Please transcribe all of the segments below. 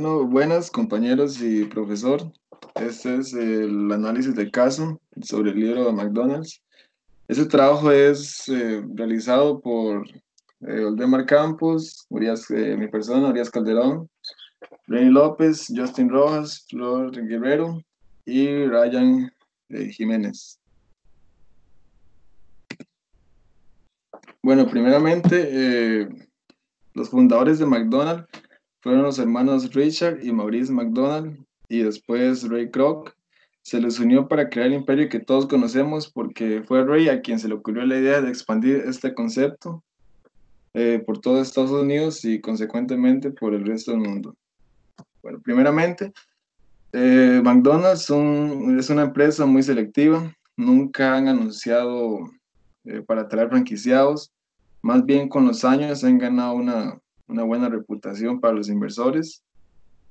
Bueno, buenas compañeros y profesor. Este es el análisis de caso sobre el libro de McDonald's. Este trabajo es realizado por Oldemar Campos, mi persona, Urias Calderón, Reni López, Justin Rojas, Flor Guerrero y Ryan Jiménez. Bueno, primeramente, los fundadores de McDonald's fueron los hermanos Richard y Maurice McDonald y después Ray Kroc. Se les unió para crear el imperio que todos conocemos porque fue Ray a quien se le ocurrió la idea de expandir este concepto por todo Estados Unidos y consecuentemente por el resto del mundo. Bueno, primeramente, McDonald's es una empresa muy selectiva. Nunca han anunciado para traer franquiciados. Más bien con los años han ganado una buena reputación para los inversores.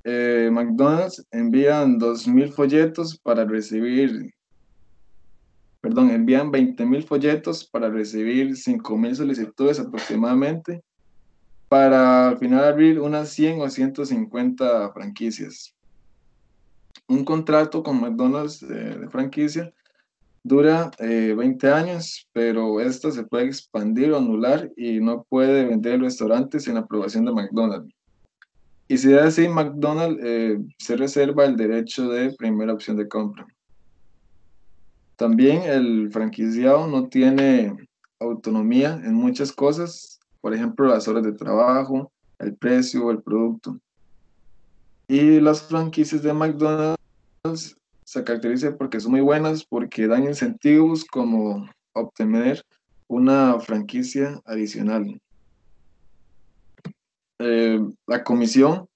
McDonald's envían 2.000 folletos para recibir, perdón, envían 20.000 folletos para recibir 5.000 solicitudes aproximadamente, para al final abrir unas 100 o 150 franquicias. Un contrato con McDonald's de franquicia dura 20 años, pero esto se puede expandir o anular y no puede vender restaurantes sin la aprobación de McDonald's. Y si es así, McDonald's se reserva el derecho de primera opción de compra. También el franquiciado no tiene autonomía en muchas cosas, por ejemplo, las horas de trabajo, el precio, el producto. Y las franquicias de McDonald's se caracterizan porque son muy buenas, porque dan incentivos como obtener una franquicia adicional. La comisión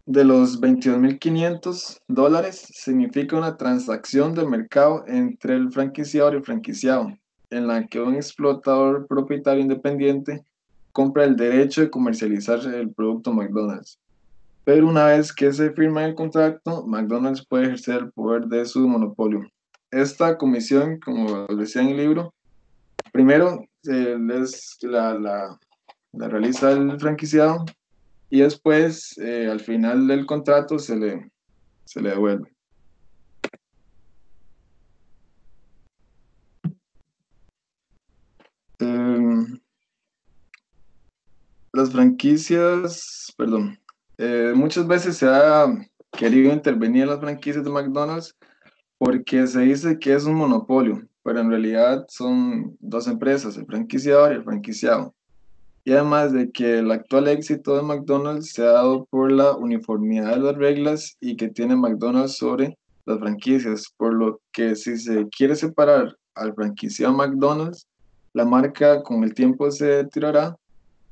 de los $22.500 significa una transacción de mercado entre el franquiciador y el franquiciado, en la que un explotador propietario independiente compra el derecho de comercializar el producto McDonald's. Pero una vez que se firma el contrato, McDonald's puede ejercer el poder de su monopolio. Esta comisión, como decía en el libro, primero la realiza el franquiciado y después, al final del contrato, se le devuelve. Las franquicias, perdón, muchas veces se ha querido intervenir en las franquicias de McDonald's porque se dice que es un monopolio, pero en realidad son dos empresas, el franquiciador y el franquiciado. Y además de que el actual éxito de McDonald's se ha dado por la uniformidad de las reglas y que tiene McDonald's sobre las franquicias, por lo que si se quiere separar al franquiciado McDonald's, la marca con el tiempo se deteriorará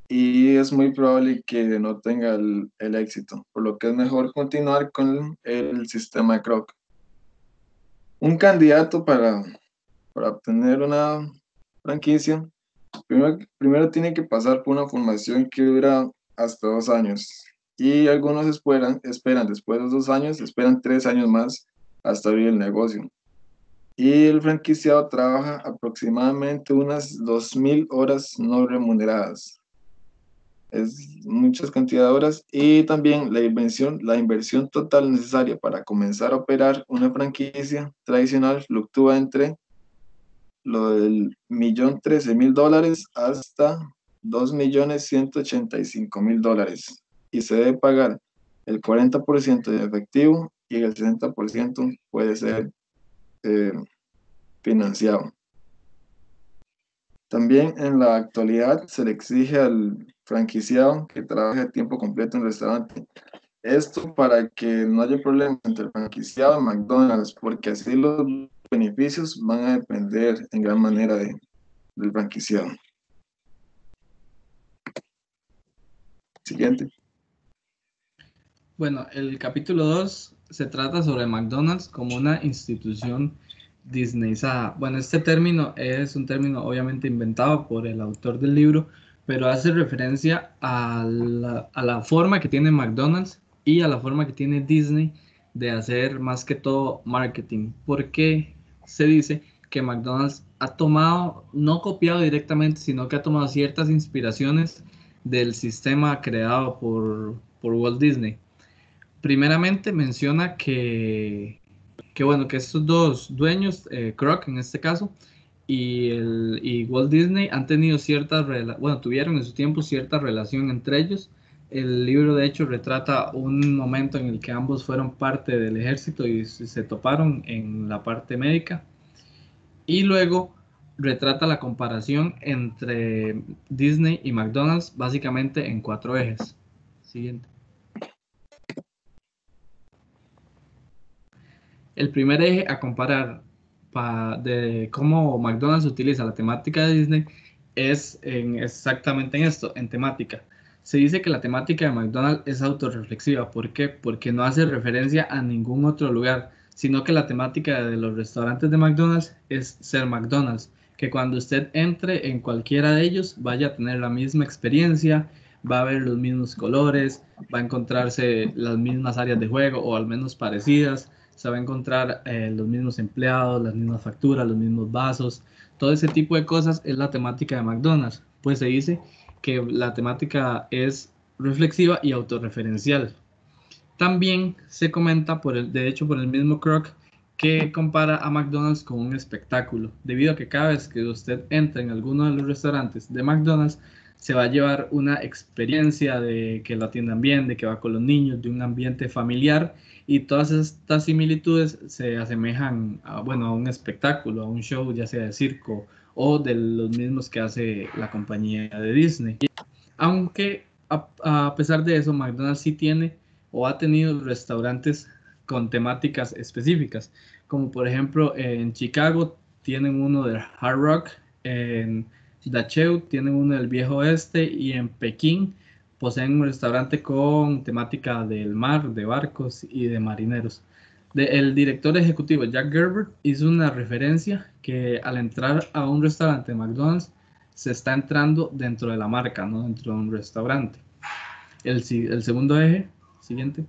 y es muy probable que no tenga el éxito, por lo que es mejor continuar con el sistema de Kroc. Un candidato para obtener una franquicia, primero tiene que pasar por una formación que dura hasta 2 años. Y algunos esperan después de los 2 años, esperan 3 años más hasta abrir el negocio. Y el franquiciado trabaja aproximadamente unas 2.000 horas no remuneradas. Es muchas cantidad de horas. Y también la inversión total necesaria para comenzar a operar una franquicia tradicional fluctúa entre lo del $1.013.000 hasta $2.185.000 y se debe pagar el 40% de efectivo y el 60% puede ser financiado. También en la actualidad se le exige al franquiciado que trabaje a tiempo completo en el restaurante. Esto para que no haya problemas entre el franquiciado y McDonald's, porque así los beneficios van a depender en gran manera del franquiciado. Siguiente. Bueno, el capítulo 2 se trata sobre McDonald's como una institución disneyizada. Bueno, este término es un término obviamente inventado por el autor del libro, pero hace referencia a la forma que tiene McDonald's y a la forma que tiene Disney de hacer más que todo marketing. Porque se dice que McDonald's ha tomado, no copiado directamente, sino que ha tomado ciertas inspiraciones del sistema creado por Walt Disney. Primeramente menciona bueno, que estos dos dueños, Kroc en este caso, y Walt Disney han tenido bueno, tuvieron en su tiempo cierta relación entre ellos. El libro de hecho retrata un momento en el que ambos fueron parte del ejército y se toparon en la parte médica. Y luego retrata la comparación entre Disney y McDonald's básicamente en 4 ejes. Siguiente. El primer eje a comparar de cómo McDonald's utiliza la temática de Disney es exactamente en esto, en temática. Se dice que la temática de McDonald's es autorreflexiva. ¿Por qué? Porque no hace referencia a ningún otro lugar, sino que la temática de los restaurantes de McDonald's es ser McDonald's. Que cuando usted entre en cualquiera de ellos vaya a tener la misma experiencia, va a ver los mismos colores, va a encontrarse las mismas áreas de juego o al menos parecidas, se va a encontrar los mismos empleados, las mismas facturas, los mismos vasos, todo ese tipo de cosas es la temática de McDonald's. Pues se dice que la temática es reflexiva y autorreferencial. También se comenta, de hecho por el mismo Kroc, que compara a McDonald's con un espectáculo, debido a que cada vez que usted entra en alguno de los restaurantes de McDonald's, se va a llevar una experiencia de que lo atiendan bien, de que va con los niños, de un ambiente familiar, y todas estas similitudes se asemejan a, bueno, a un espectáculo, a un show, ya sea de circo o de los mismos que hace la compañía de Disney. Aunque a pesar de eso, McDonald's sí tiene o ha tenido restaurantes con temáticas específicas, como por ejemplo en Chicago tienen uno del Hard Rock, en Dachau tienen uno del Viejo Oeste y en Pekín poseen un restaurante con temática del mar, de barcos y de marineros. El director ejecutivo Jack Gerber hizo una referencia que al entrar a un restaurante de McDonald's se está entrando dentro de la marca, no dentro de un restaurante. El segundo eje, siguiente.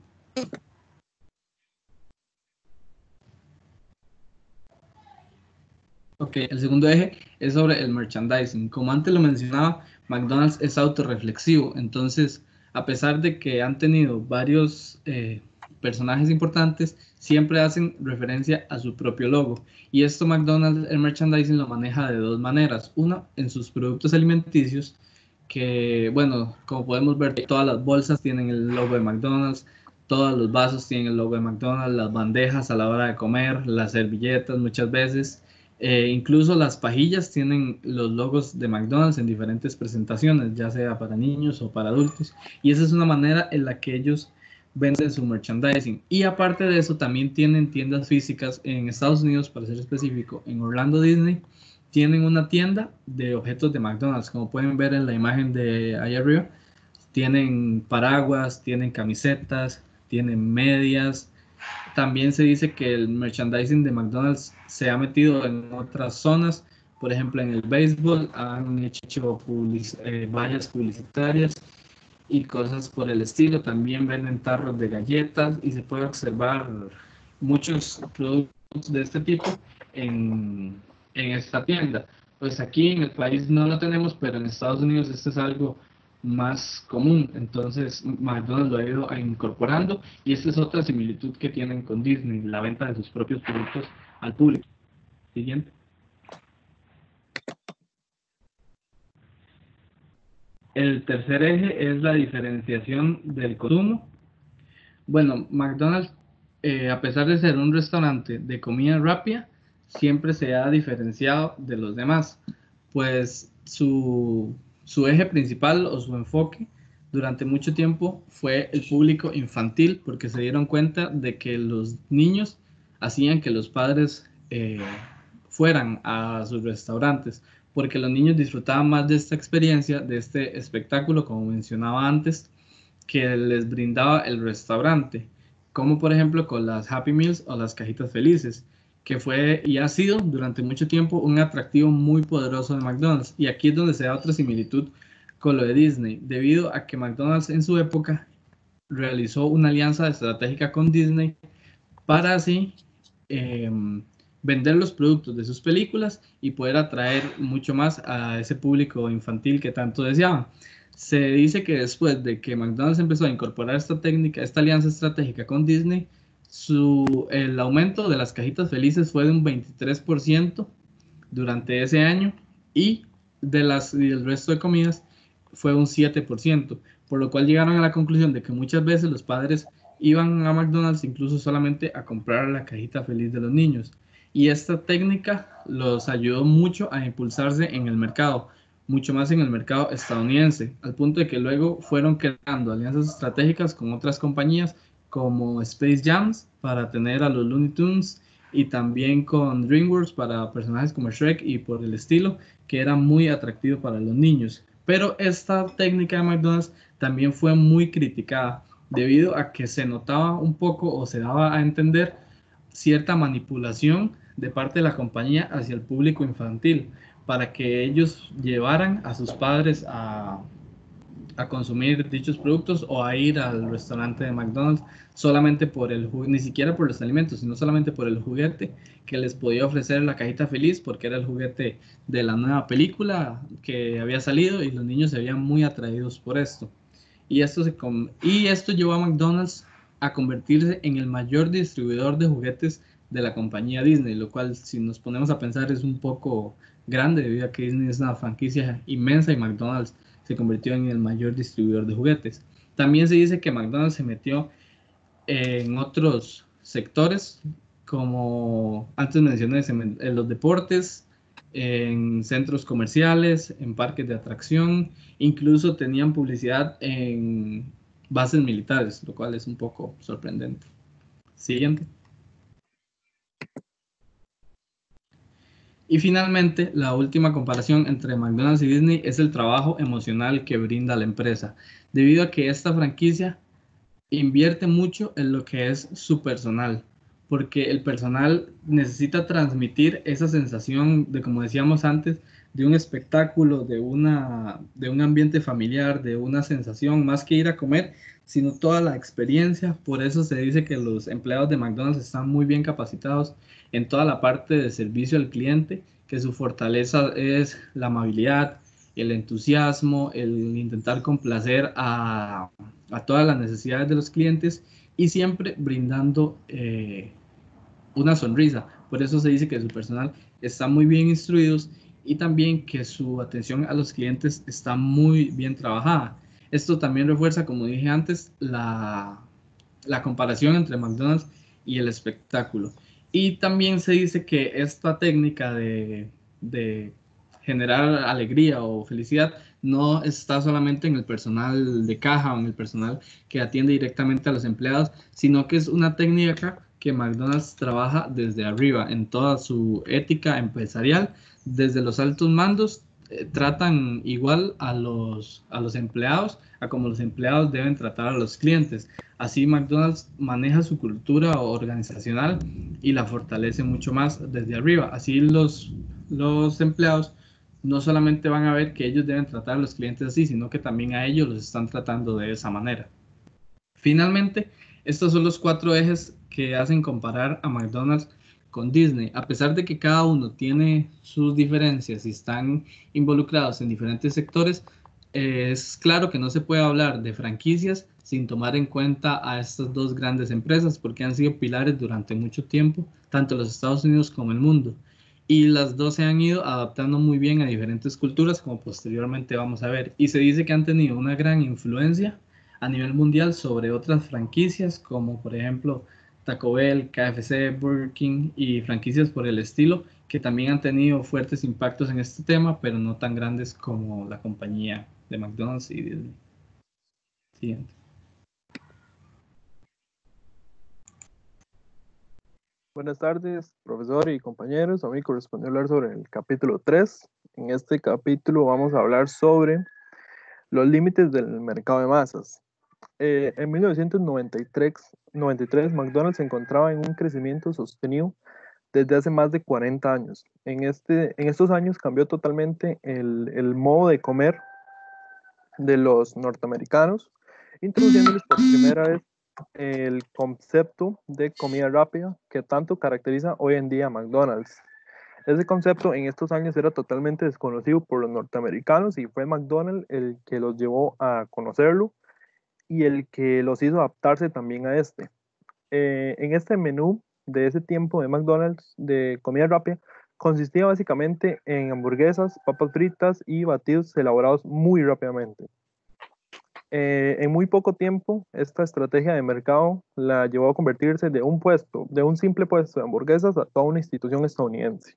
Ok, el segundo eje es sobre el merchandising. Como antes lo mencionaba, McDonald's es autorreflexivo. Entonces, a pesar de que han tenido varios personajes importantes, siempre hacen referencia a su propio logo. Y esto McDonald's, el merchandising lo maneja de dos maneras. Una, en sus productos alimenticios, que, bueno, como podemos ver, todas las bolsas tienen el logo de McDonald's, todos los vasos tienen el logo de McDonald's, las bandejas a la hora de comer, las servilletas muchas veces. Incluso las pajillas tienen los logos de McDonald's en diferentes presentaciones, ya sea para niños o para adultos. Y esa es una manera en la que ellos venden su merchandising. Y aparte de eso, también tienen tiendas físicas en Estados Unidos, para ser específico, en Orlando Disney. Tienen una tienda de objetos de McDonald's, como pueden ver en la imagen de ahí arriba. Tienen paraguas, tienen camisetas, tienen medias. También se dice que el merchandising de McDonald's se ha metido en otras zonas. Por ejemplo, en el béisbol han hecho vallas publicitarias y cosas por el estilo. También venden tarros de galletas y se puede observar muchos productos de este tipo en esta tienda. Pues aquí en el país no lo tenemos, pero en Estados Unidos esto es algo más común. Entonces McDonald's lo ha ido incorporando y esta es otra similitud que tienen con Disney, la venta de sus propios productos al público. Siguiente. El tercer eje es la diferenciación del consumo. Bueno, McDonald's, a pesar de ser un restaurante de comida rápida, siempre se ha diferenciado de los demás, pues su eje principal o su enfoque durante mucho tiempo fue el público infantil, porque se dieron cuenta de que los niños hacían que los padres fueran a sus restaurantes, porque los niños disfrutaban más de esta experiencia, de este espectáculo, como mencionaba antes, que les brindaba el restaurante, como por ejemplo con las Happy Meals o las cajitas felices, que fue y ha sido durante mucho tiempo un atractivo muy poderoso de McDonald's. Y aquí es donde se da otra similitud con lo de Disney, debido a que McDonald's en su época realizó una alianza estratégica con Disney para así eh, vender los productos de sus películas y poder atraer mucho más a ese público infantil que tanto deseaban. Se dice que después de que McDonald's empezó a incorporar esta técnica, esta alianza estratégica con Disney, el aumento de las cajitas felices fue de un 23% durante ese año y del resto de comidas fue un 7%, por lo cual llegaron a la conclusión de que muchas veces los padres iban a McDonald's incluso solamente a comprar la cajita feliz de los niños. Y esta técnica los ayudó mucho a impulsarse en el mercado, mucho más en el mercado estadounidense, al punto de que luego fueron creando alianzas estratégicas con otras compañías como Space Jams para tener a los Looney Tunes y también con DreamWorks para personajes como Shrek y por el estilo, que era muy atractivo para los niños. Pero esta técnica de McDonald's también fue muy criticada debido a que se notaba un poco o se daba a entender cierta manipulación de parte de la compañía hacia el público infantil para que ellos llevaran a sus padres a consumir dichos productos o a ir al restaurante de McDonald's solamente por ni siquiera por los alimentos, sino solamente por el juguete que les podía ofrecer la cajita feliz, porque era el juguete de la nueva película que había salido y los niños se veían muy atraídos por esto. Y esto llevó a McDonald's a convertirse en el mayor distribuidor de juguetes de la compañía Disney, lo cual si nos ponemos a pensar es un poco grande debido a que Disney es una franquicia inmensa y McDonald's se convirtió en el mayor distribuidor de juguetes. También se dice que McDonald's se metió en otros sectores, como antes mencioné, en los deportes, en centros comerciales, en parques de atracción, incluso tenían publicidad en bases militares, lo cual es un poco sorprendente. Siguiente. Y finalmente, la última comparación entre McDonald's y Disney es el trabajo emocional que brinda la empresa, debido a que esta franquicia invierte mucho en lo que es su personal, porque el personal necesita transmitir esa sensación de, como decíamos antes, de un espectáculo, de un ambiente familiar, de una sensación, más que ir a comer, sino toda la experiencia. Por eso se dice que los empleados de McDonald's están muy bien capacitados en toda la parte de servicio al cliente, que su fortaleza es la amabilidad, el entusiasmo, el intentar complacer a todas las necesidades de los clientes y siempre brindando una sonrisa. Por eso se dice que su personal está muy bien instruidos y también que su atención a los clientes está muy bien trabajada. Esto también refuerza, como dije antes, la comparación entre McDonald's y el espectáculo. Y también se dice que esta técnica de generar alegría o felicidad no está solamente en el personal de caja o en el personal que atiende directamente a los empleados, sino que es una técnica que McDonald's trabaja desde arriba en toda su ética empresarial, desde los altos mandos. Tratan igual a los empleados, a como los empleados deben tratar a los clientes. Así McDonald's maneja su cultura organizacional y la fortalece mucho más desde arriba. Así los empleados no solamente van a ver que ellos deben tratar a los clientes así, sino que también a ellos los están tratando de esa manera. Finalmente, estos son los cuatro ejes que hacen comparar a McDonald's con Disney. A pesar de que cada uno tiene sus diferencias y están involucrados en diferentes sectores, es claro que no se puede hablar de franquicias sin tomar en cuenta a estas dos grandes empresas porque han sido pilares durante mucho tiempo, tanto en los Estados Unidos como en el mundo. Y las dos se han ido adaptando muy bien a diferentes culturas, como posteriormente vamos a ver. Y se dice que han tenido una gran influencia a nivel mundial sobre otras franquicias, como por ejemplo Taco Bell, KFC, Burger King y franquicias por el estilo, que también han tenido fuertes impactos en este tema, pero no tan grandes como la compañía de McDonald's y Disney. Siguiente. Buenas tardes, profesor y compañeros. A mí corresponde hablar sobre el capítulo 3. En este capítulo vamos a hablar sobre los límites del mercado de masas. En 1993, McDonald's se encontraba en un crecimiento sostenido desde hace más de 40 años. En estos años cambió totalmente el modo de comer de los norteamericanos, introduciéndoles por primera vez el concepto de comida rápida que tanto caracteriza hoy en día a McDonald's. Ese concepto en estos años era totalmente desconocido por los norteamericanos y fue McDonald's el que los llevó a conocerlo y el que los hizo adaptarse también a este. En este menú de ese tiempo de McDonald's de comida rápida consistía básicamente en hamburguesas, papas fritas y batidos elaborados muy rápidamente. En muy poco tiempo, esta estrategia de mercado la llevó a convertirse de un simple puesto de hamburguesas a toda una institución estadounidense.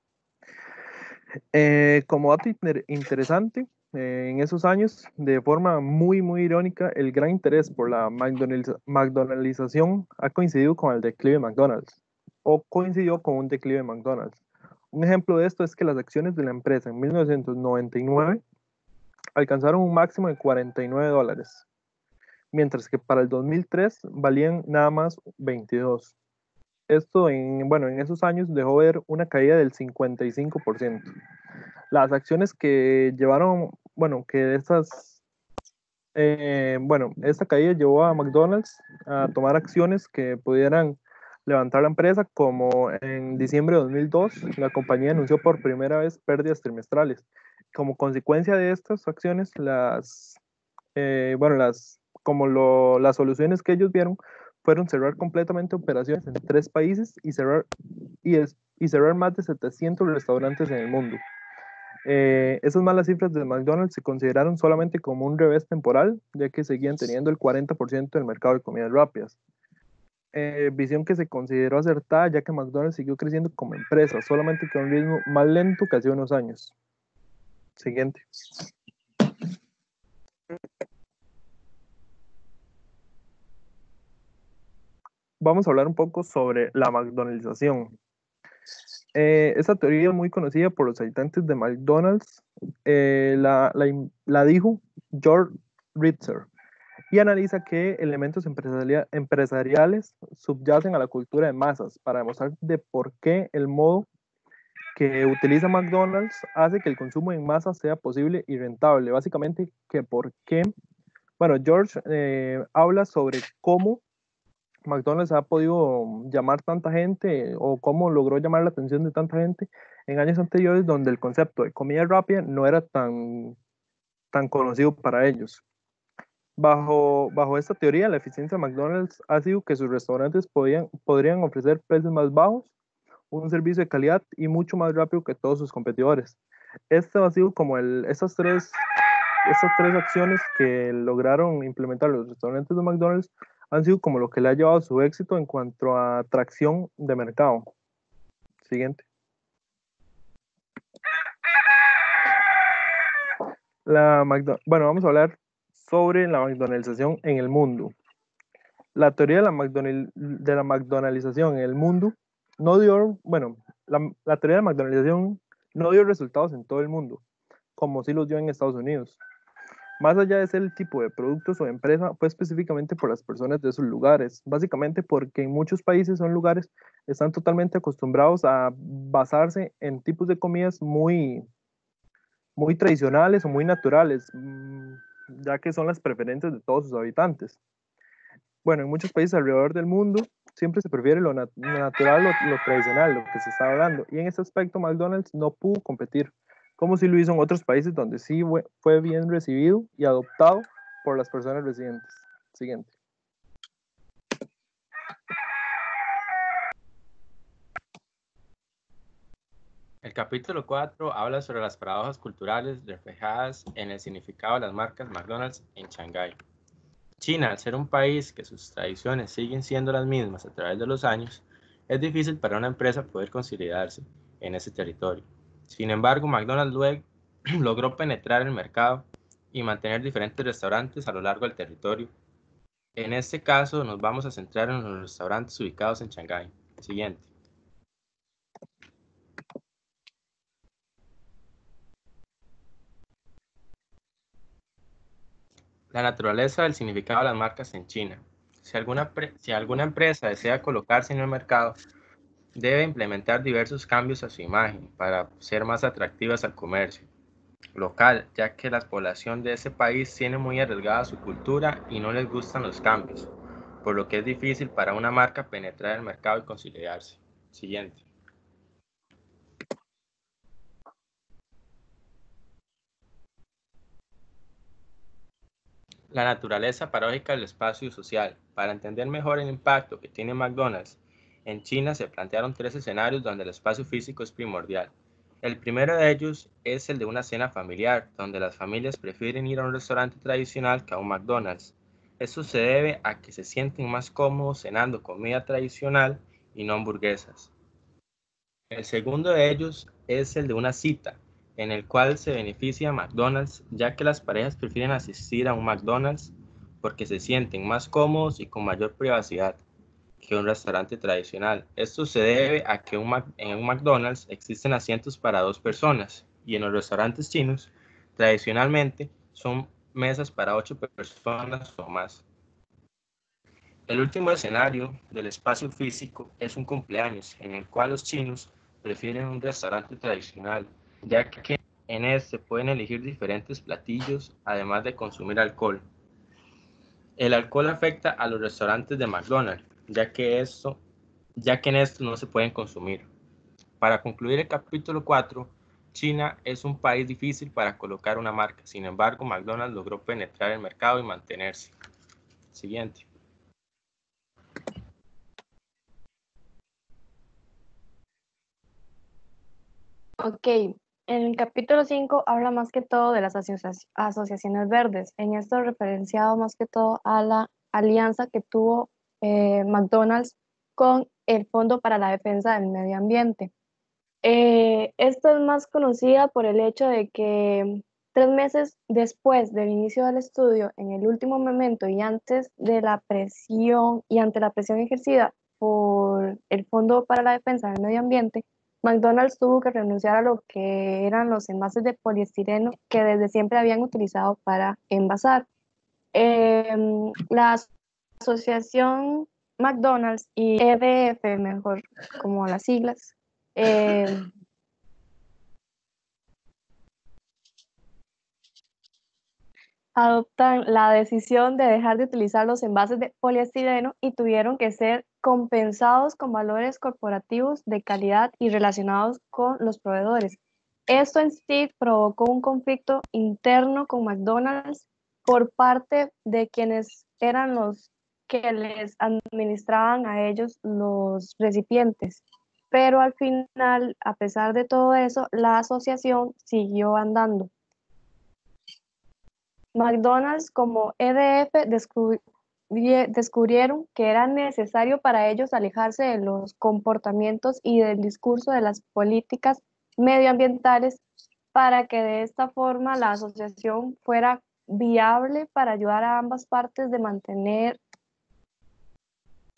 Como dato interesante, en esos años, de forma muy irónica, el gran interés por la McDonaldización ha coincidido con el declive de McDonald's, o coincidió con un declive de McDonald's. Un ejemplo de esto es que las acciones de la empresa en 1999 alcanzaron un máximo de $49, mientras que para el 2003 valían nada más 22. Esto en esos años dejó ver una caída del 55%. Las acciones que llevaron, esta caída llevó a McDonald's a tomar acciones que pudieran levantar la empresa, como en diciembre de 2002, la compañía anunció por primera vez pérdidas trimestrales. Como consecuencia de estas acciones, las soluciones que ellos vieron fueron cerrar completamente operaciones en 3 países y cerrar más de 700 restaurantes en el mundo. Esas malas cifras de McDonald's se consideraron solamente como un revés temporal, ya que seguían teniendo el 40% del mercado de comidas rápidas. Visión que se consideró acertada, ya que McDonald's siguió creciendo como empresa, solamente que a un ritmo más lento que hace unos años. Siguiente. Vamos a hablar un poco sobre la McDonaldización. Esta teoría es muy conocida por los habitantes de McDonald's. La dijo George Ritzer y analiza qué elementos empresariales subyacen a la cultura de masas para demostrar de por qué el modo que utiliza McDonald's hace que el consumo en masa sea posible y rentable. Básicamente, George habla sobre cómo McDonald's ha podido llamar tanta gente o cómo logró llamar la atención de tanta gente en años anteriores donde el concepto de comida rápida no era tan conocido para ellos. Bajo esta teoría, la eficiencia de McDonald's ha sido que sus restaurantes podrían ofrecer precios más bajos, un servicio de calidad y mucho más rápido que todos sus competidores. Esto ha sido como estas tres acciones que lograron implementar los restaurantes de McDonald's han sido como lo que le ha llevado a su éxito en cuanto a atracción de mercado. Siguiente. Vamos a hablar sobre la McDonaldización en el mundo. La teoría de la McDonaldización en el mundo no dio, la teoría de la McDonaldización no dio resultados en todo el mundo, como sí los dio en Estados Unidos. Más allá de ser el tipo de productos o empresa, fue específicamente por las personas de esos lugares, básicamente porque en muchos países son lugares están totalmente acostumbrados a basarse en tipos de comidas muy tradicionales o muy naturales, ya que son las preferencias de todos sus habitantes. Bueno, en muchos países alrededor del mundo siempre se prefiere lo natural, lo tradicional, lo que se está hablando, y en ese aspecto McDonald's no pudo competir, como sí lo hizo en otros países donde sí fue bien recibido y adoptado por las personas residentes. Siguiente. El capítulo 4 habla sobre las paradojas culturales reflejadas en el significado de las marcas McDonald's en Shanghái. China, al ser un país que sus tradiciones siguen siendo las mismas a través de los años, es difícil para una empresa poder consolidarse en ese territorio. Sin embargo, McDonald's luego logró penetrar el mercado y mantener diferentes restaurantes a lo largo del territorio. En este caso, nos vamos a centrar en los restaurantes ubicados en Shanghái. Siguiente. La naturaleza del significado de las marcas en China. Si alguna empresa desea colocarse en el mercado, debe implementar diversos cambios a su imagen para ser más atractivas al comercio local, ya que la población de ese país tiene muy arraigada su cultura y no les gustan los cambios, por lo que es difícil para una marca penetrar el mercado y consolidarse. Siguiente. La naturaleza paradójica del espacio social. Para entender mejor el impacto que tiene McDonald's en China, se plantearon 3 escenarios donde el espacio físico es primordial. El primero de ellos es el de una cena familiar, donde las familias prefieren ir a un restaurante tradicional que a un McDonald's. Esto se debe a que se sienten más cómodos cenando comida tradicional y no hamburguesas. El segundo de ellos es el de una cita, en el cual se beneficia a McDonald's, ya que las parejas prefieren asistir a un McDonald's porque se sienten más cómodos y con mayor privacidad que un restaurante tradicional. Esto se debe a que en un McDonald's existen asientos para 2 personas y en los restaurantes chinos tradicionalmente son mesas para 8 personas o más. El último escenario del espacio físico es un cumpleaños, en el cual los chinos prefieren un restaurante tradicional, ya que en este pueden elegir diferentes platillos, además de consumir alcohol. El alcohol afecta a los restaurantes de McDonald's, ya que en estos no se pueden consumir. Para concluir el capítulo 4, China es un país difícil para colocar una marca, sin embargo, McDonald's logró penetrar el mercado y mantenerse. Siguiente. Ok, en el capítulo 5 habla más que todo de las asociaciones verdes. En esto referenciado más que todo a la alianza que tuvo McDonald's con el Fondo para la Defensa del Medio Ambiente. Esto es más conocida por el hecho de que 3 meses después del inicio del estudio, en el último momento y antes de la presión y ante la presión ejercida por el Fondo para la Defensa del Medio Ambiente, McDonald's tuvo que renunciar a lo que eran los envases de poliestireno que desde siempre habían utilizado para envasar. La asociación McDonald's y EDF, mejor como las siglas, adoptan la decisión de dejar de utilizar los envases de poliestireno y tuvieron que ser compensados con valores corporativos de calidad y relacionados con los proveedores. Esto en sí provocó un conflicto interno con McDonald's por parte de quienes eran los que les administraban a ellos los recipientes. Pero al final, a pesar de todo eso, la asociación siguió andando. McDonald's como EDF descubrieron que era necesario para ellos alejarse de los comportamientos y del discurso de las políticas medioambientales para que de esta forma la asociación fuera viable para ayudar a ambas partes de mantener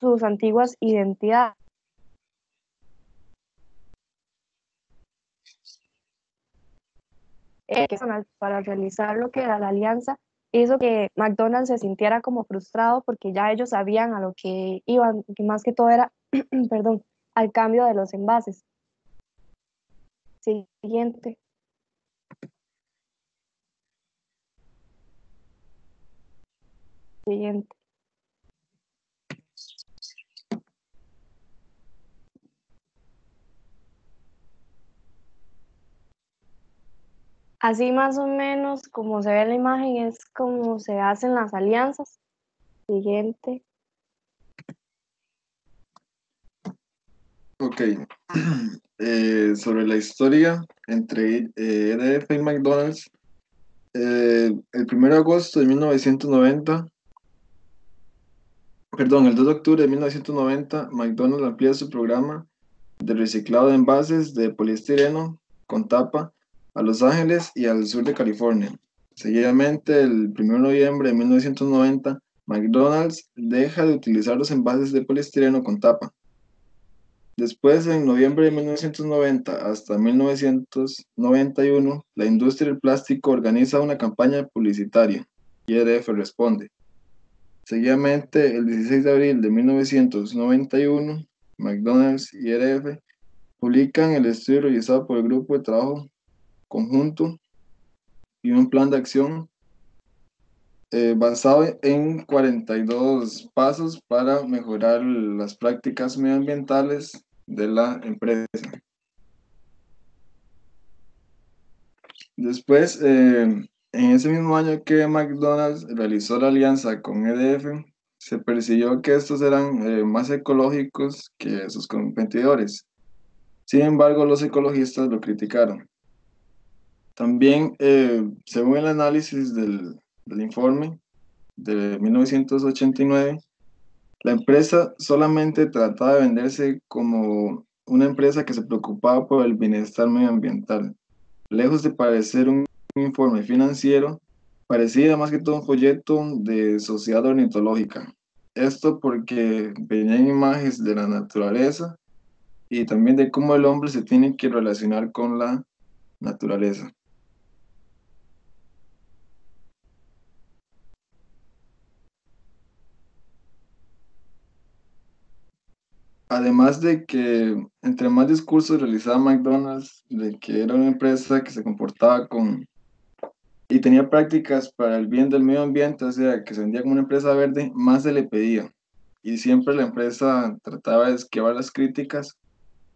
sus antiguas identidades. Para realizar lo que era la alianza hizo que McDonald's se sintiera como frustrado porque ya ellos sabían a lo que iban, que más que todo era, perdón, al cambio de los envases. Siguiente. Siguiente. Así más o menos como se ve en la imagen es como se hacen las alianzas. Siguiente. Ok. Sobre la historia entre EDF y McDonald's, el 1 de agosto de 1990, perdón, el 2 de octubre de 1990, McDonald's amplía su programa de reciclado de envases de poliestireno con tapa a Los Ángeles y al sur de California. Seguidamente, el 1 de noviembre de 1990, McDonald's deja de utilizar los envases de poliestireno con tapa. Después, en noviembre de 1990 hasta 1991, la industria del plástico organiza una campaña publicitaria y EDF responde. Seguidamente, el 16 de abril de 1991, McDonald's y EDF publican el estudio realizado por el Grupo de Trabajo Conjunto y un plan de acción basado en 42 pasos para mejorar las prácticas medioambientales de la empresa. Después, en En ese mismo año que McDonald's realizó la alianza con EDF, se percibió que estos eran más ecológicos que sus competidores. Sin embargo, los ecologistas lo criticaron. También, según el análisis del informe de 1989, la empresa solamente trataba de venderse como una empresa que se preocupaba por el bienestar medioambiental. Lejos de parecer un informe financiero, parecía más que todo un folleto de sociedad ornitológica. Esto porque venían imágenes de la naturaleza y también de cómo el hombre se tiene que relacionar con la naturaleza. Además de que entre más discursos realizaba McDonald's de que era una empresa que se comportaba y tenía prácticas para el bien del medio ambiente, o sea, que se vendía como una empresa verde, más se le pedía. Y siempre la empresa trataba de esquivar las críticas,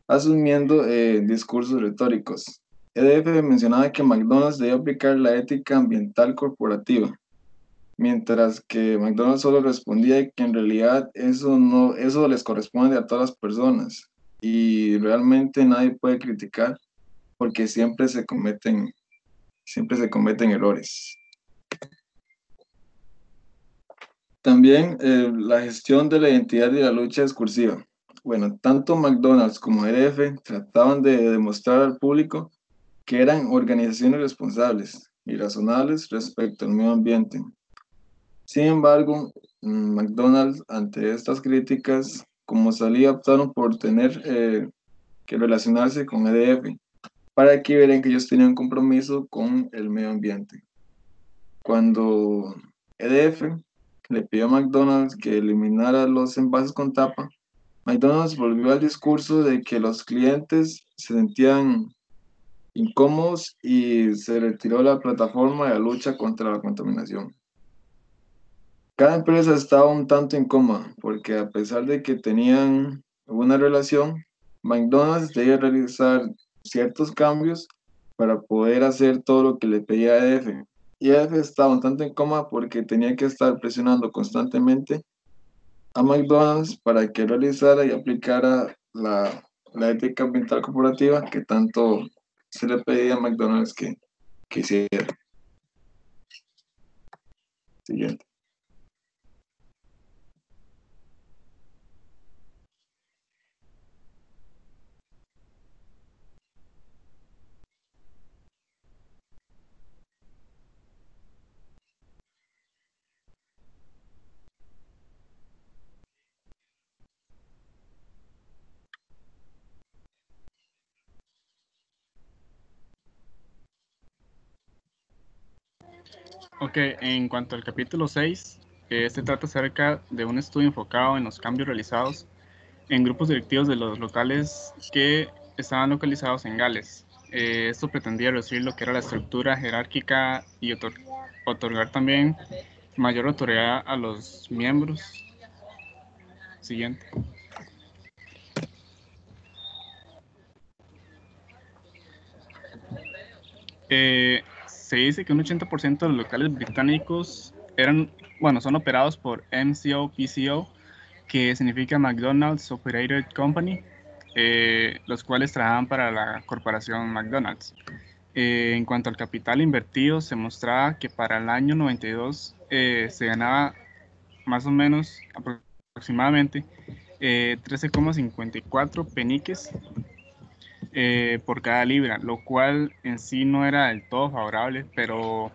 asumiendo discursos retóricos. EDF mencionaba que McDonald's debía aplicar la ética ambiental corporativa, mientras que McDonald's solo respondía que en realidad eso les corresponde a todas las personas y realmente nadie puede criticar porque siempre se cometen errores. También la gestión de la identidad y la lucha discursiva. Bueno, tanto McDonald's como EDF trataban de demostrar al público que eran organizaciones responsables y razonables respecto al medio ambiente. Sin embargo, McDonald's, ante estas críticas, como salía, optaron por tener que relacionarse con EDF para que vieran que ellos tenían compromiso con el medio ambiente. Cuando EDF le pidió a McDonald's que eliminara los envases con tapa, McDonald's volvió al discurso de que los clientes se sentían incómodos y se retiró de la plataforma de la lucha contra la contaminación. Cada empresa estaba un tanto incómoda porque a pesar de que tenían una relación, McDonald's debía realizar ciertos cambios para poder hacer todo lo que le pedía EDF. Y EDF estaba un tanto incómoda porque tenía que estar presionando constantemente a McDonald's para que realizara y aplicara la ética ambiental corporativa que tanto se le pedía a McDonald's que hiciera. Siguiente. Ok, en cuanto al capítulo 6, este trata acerca de un estudio enfocado en los cambios realizados en grupos directivos de los locales que estaban localizados en Gales. Esto pretendía reducir lo que era la estructura jerárquica y otorgar también mayor autoridad a los miembros. Siguiente. Se dice que un 80% de los locales británicos son operados por MCO-PCO, que significa McDonald's Operated Company, los cuales trabajan para la corporación McDonald's. En cuanto al capital invertido, se mostraba que para el año 92 se ganaba más o menos aproximadamente 13,54 peniques por cada libra, lo cual en sí no era del todo favorable, pero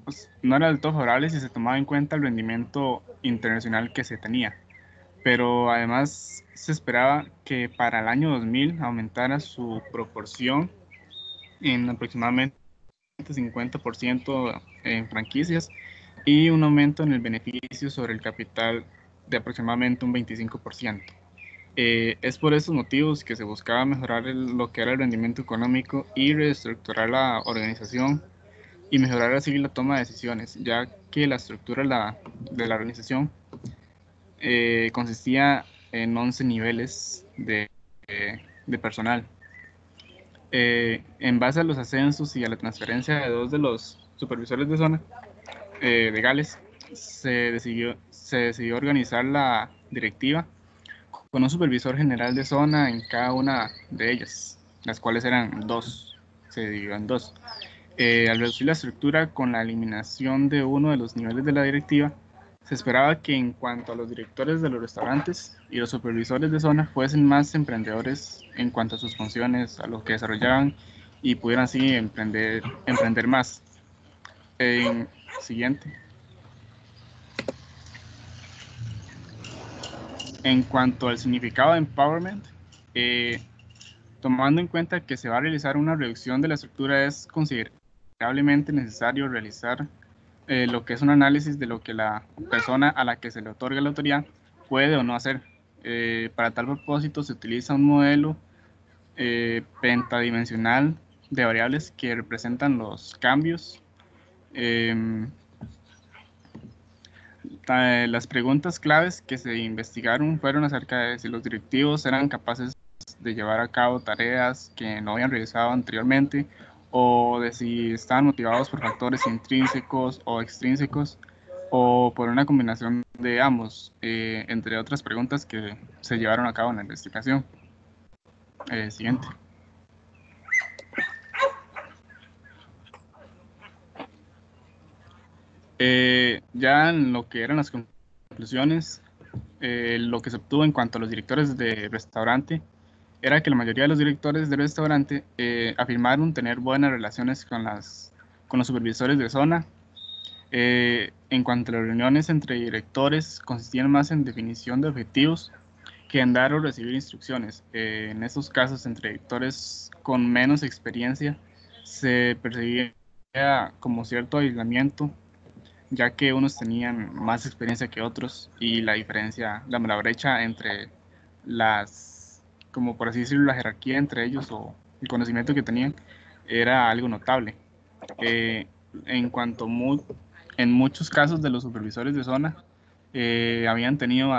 pues, no era del todo favorable si se tomaba en cuenta el rendimiento internacional que se tenía. Pero además se esperaba que para el año 2000 aumentara su proporción en aproximadamente 50% en franquicias y un aumento en el beneficio sobre el capital de aproximadamente un 25%. Es por esos motivos que se buscaba mejorar lo que era el rendimiento económico y reestructurar la organización y mejorar así la toma de decisiones, ya que la estructura de la organización consistía en 11 niveles de personal. En base a los ascensos y a la transferencia de dos de los supervisores de zona de Gales, se decidió organizar la directiva con un supervisor general de zona en cada una de ellas, las cuales eran dos, se dividió en dos. Al reducir la estructura con la eliminación de uno de los niveles de la directiva, se esperaba que en cuanto a los directores de los restaurantes y los supervisores de zona fuesen más emprendedores en cuanto a sus funciones, a lo que desarrollaban y pudieran así emprender más. Siguiente. En cuanto al significado de empowerment, tomando en cuenta que se va a realizar una reducción de la estructura, es considerablemente necesario realizar lo que es un análisis de lo que la persona a la que se le otorga la autoridad puede o no hacer. Para tal propósito se utiliza un modelo pentadimensional de variables que representan los cambios. Las preguntas claves que se investigaron fueron acerca de si los directivos eran capaces de llevar a cabo tareas que no habían realizado anteriormente, o de si estaban motivados por factores intrínsecos o extrínsecos, o por una combinación de ambos, entre otras preguntas que se llevaron a cabo en la investigación. Siguiente. Ya en lo que eran las conclusiones, lo que se obtuvo en cuanto a los directores de restaurante era que la mayoría de los directores de restaurante afirmaron tener buenas relaciones con los supervisores de zona. En cuanto a las reuniones entre directores, consistían más en definición de objetivos que en dar o recibir instrucciones. En estos casos, entre directores con menos experiencia, se percibía como cierto aislamiento, ya que unos tenían más experiencia que otros, y la diferencia, la brecha entre como por así decirlo, la jerarquía entre ellos o el conocimiento que tenían era algo notable. En cuanto en muchos casos de los supervisores de zona habían tendido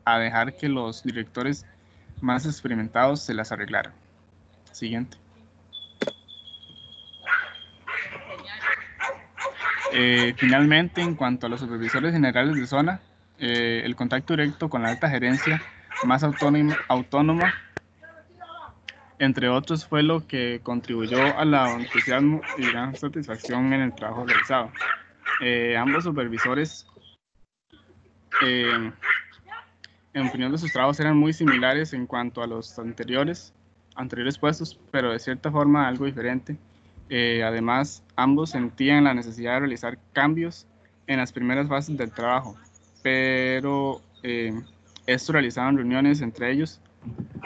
a dejar que los directores más experimentados se las arreglaran. Siguiente. Finalmente, en cuanto a los supervisores generales de zona, el contacto directo con la alta gerencia más autónoma, entre otros, fue lo que contribuyó a la entusiasmo y gran satisfacción en el trabajo realizado. Ambos supervisores, en opinión de sus trabajos, eran muy similares en cuanto a los anteriores puestos, pero de cierta forma algo diferente. Además, ambos sentían la necesidad de realizar cambios en las primeras fases del trabajo, pero esto realizaban reuniones entre ellos,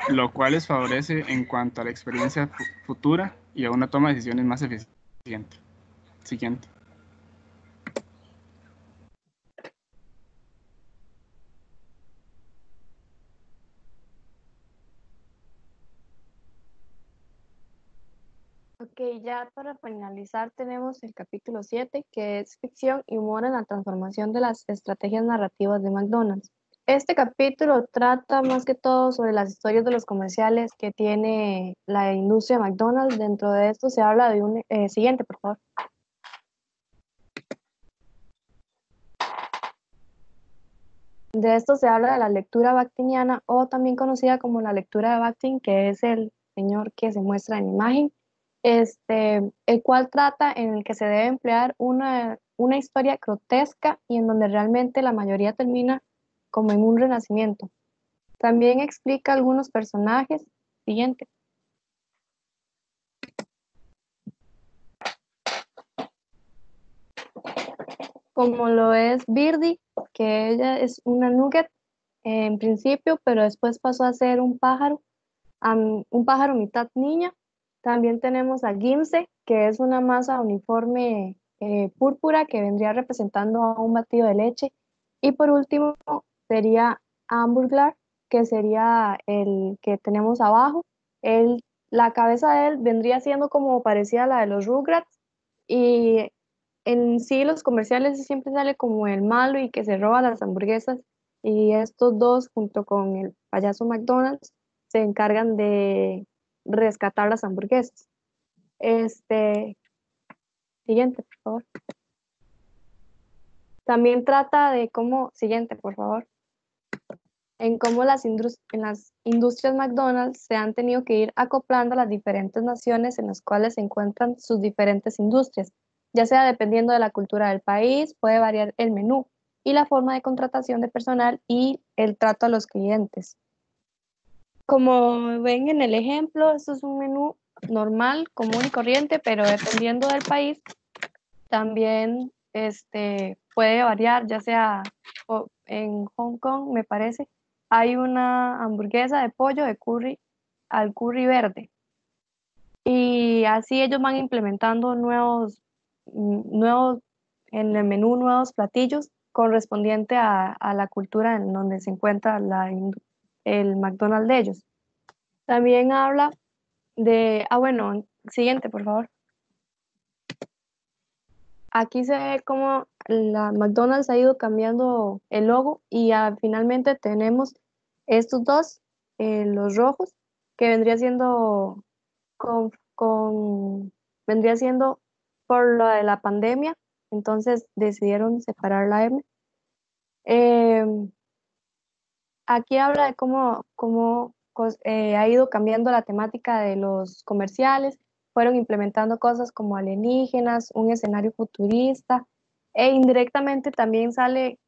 lo cual les favorece en cuanto a la experiencia futura y a una toma de decisiones más eficiente. Siguiente. Ok, ya para finalizar tenemos el capítulo 7, que es ficción y humor en la transformación de las estrategias narrativas de McDonald's. Este capítulo trata más que todo sobre las historias de los comerciales que tiene la industria de McDonald's. Dentro de esto se habla de un... siguiente, por favor. De esto se habla de la lectura bakhtiniana, o también conocida como la lectura de Bakhtin, que es el señor que se muestra en imagen, el cual trata en el que se debe emplear una historia grotesca y en donde realmente la mayoría termina como en un renacimiento. También explica algunos personajes. Siguiente. Como lo es Birdie, que ella es una nugget en principio, pero después pasó a ser un pájaro mitad niña. También tenemos a Gimse, que es una masa uniforme púrpura que vendría representando a un batido de leche. Y por último sería Hamburglar, que sería el que tenemos abajo. La cabeza de él vendría siendo como parecida a la de los Rugrats, y en sí los comerciales siempre sale como el malo y que se roba las hamburguesas, y estos dos junto con el payaso McDonald's se encargan de rescatar las hamburguesas. Siguiente, por favor. También trata de cómo, siguiente, por favor, en cómo en las industrias McDonald's se han tenido que ir acoplando a las diferentes naciones en las cuales se encuentran sus diferentes industrias, ya sea dependiendo de la cultura del país, puede variar el menú y la forma de contratación de personal y el trato a los clientes. Como ven en el ejemplo, esto es un menú normal, común y corriente, pero dependiendo del país, también puede variar, ya sea en Hong Kong, me parece, hay una hamburguesa de pollo de curry al curry verde. Y así ellos van implementando nuevos en el menú, nuevos platillos correspondiente a la cultura en donde se encuentra el McDonald's de ellos. También habla de, bueno, siguiente, por favor. Aquí se ve cómo la McDonald's ha ido cambiando el logo y finalmente tenemos estos dos, los rojos, que vendría siendo vendría siendo por lo de la pandemia, entonces decidieron separar la M. Aquí habla de cómo ha ido cambiando la temática de los comerciales, fueron implementando cosas como alienígenas, un escenario futurista, e indirectamente también sale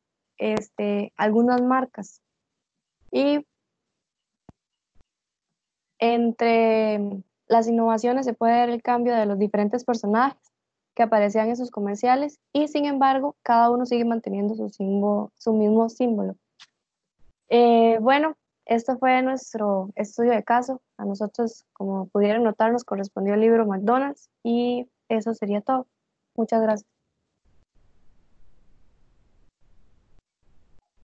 algunas marcas. Y entre las innovaciones se puede ver el cambio de los diferentes personajes que aparecían en sus comerciales y sin embargo cada uno sigue manteniendo su mismo símbolo. Bueno, esto fue nuestro estudio de caso. A nosotros, como pudieron notar, nos correspondió el libro McDonald's y eso sería todo. Muchas gracias.